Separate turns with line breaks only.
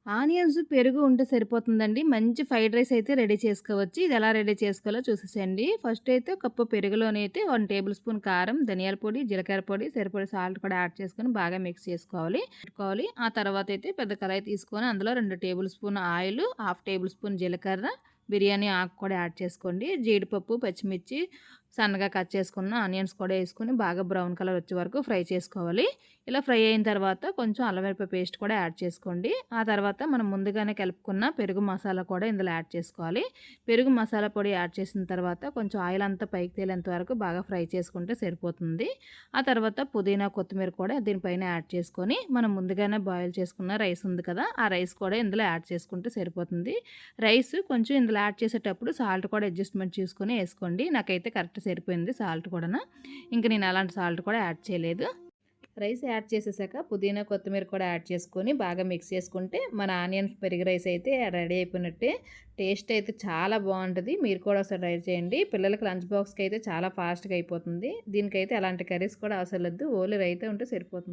Onions, పెరుగు ఉంటే సరిపోతుందండి. మంచి ఫ్రైడ్ రైస్ అయితే రెడీ చేసుకోవచ్చు. ఇది ఎలా రెడీ చేసుకోవాలో చూసేసేయండి. ఫస్ట్ అయితే కప్పు పెరుగులోనైతే 1 టేబుల్ స్పూన్ కారం, ధనియాల పొడి, జీలకర్ర పొడి, సరిపడా సాల్ట్ కూడా యాడ్ చేసుకొని బాగా మిక్స్ చేసుకోవాలి. ఆ తర్వాత అయితే పెద్ద కడాయి తీసుకొని అందులో 2 table spoon oil, half table spoon జీలకర్ర, బిర్యానీ ఆకు కూడా యాడ్ చేసుకోండి. జీడిపప్పు, పచ్చిమిర్చి, సన్నగా కట్ చేసుకున్న ఆనియన్స్ కూడా ఏసుకొని బాగా బ్రౌన్ కలర్ వచ్చే వరకు ఫ్రై చేసుకోవాలి. ఇలా ఫ్రై అయిన తర్వాత కొంచెం అల్లం వెల్లుల్లి పేస్ట్ కూడా యాడ్ చేసుకోండి. ఆ తర్వాత మనం ముందుగానే కలుపుకున్న పెరుగు మసాలా కూడా ఇందులో యాడ్ చేసుకోవాలి. పెరుగు మసాలా పొడి యాడ్ చేసిన తర్వాత కొంచెం ఆయిల్ అంతా పైకి తేలేంత వరకు బాగా ఫ్రై చేసుకుంటే సరిపోతుంది. ఆ తర్వాత పుదీనా, కొత్తిమీర కూడా దీనిపైన యాడ్ చేసుకొని మనం ముందుగానే బాయిల్ చేసుకున్న రైస్ ఉంది కదా! ఆ రైస్ కూడా ఇందులో యాడ్ చేసుకుంటే సరిపోతుంది. రైస్ కొంచెం ఇందులో యాడ్ చేసేటప్పుడు సాల్ట్ కూడా అడ్జస్ట్‌మెంట్ చూసుకొని ఏసుకోండి. నాకైతే కరెక్ట్ సరిపోయింది సాల్ట్ కూడాను. ఇంక నేను ఎలాంటి సాల్ట్ కూడా యాడ్ చేయలేదు. రైస్ యాడ్ చేసేసాక పుదీనా, కొత్తిమీర కూడా యాడ్ చేసుకొని బాగా మిక్స్ చేసుకుంటే మన ఆనియన్ పెరుగు రైస్ అయితే రెడీ అయిపోయినట్టే. టేస్ట్ అయితే చాలా బావుంటది. మీరు కూడా ఒకసారి ట్రై చేయండి. పిల్లలకి లంచ్ బాక్స్‌కి అయితే చాలా ఫాస్ట్‌గా అయిపోతుంది. దీనికైతే ఎలాంటి కర్రీస్ కూడా అవసరం లేదు. ఓన్లీ రైతా ఉంటే సరిపోతుంది.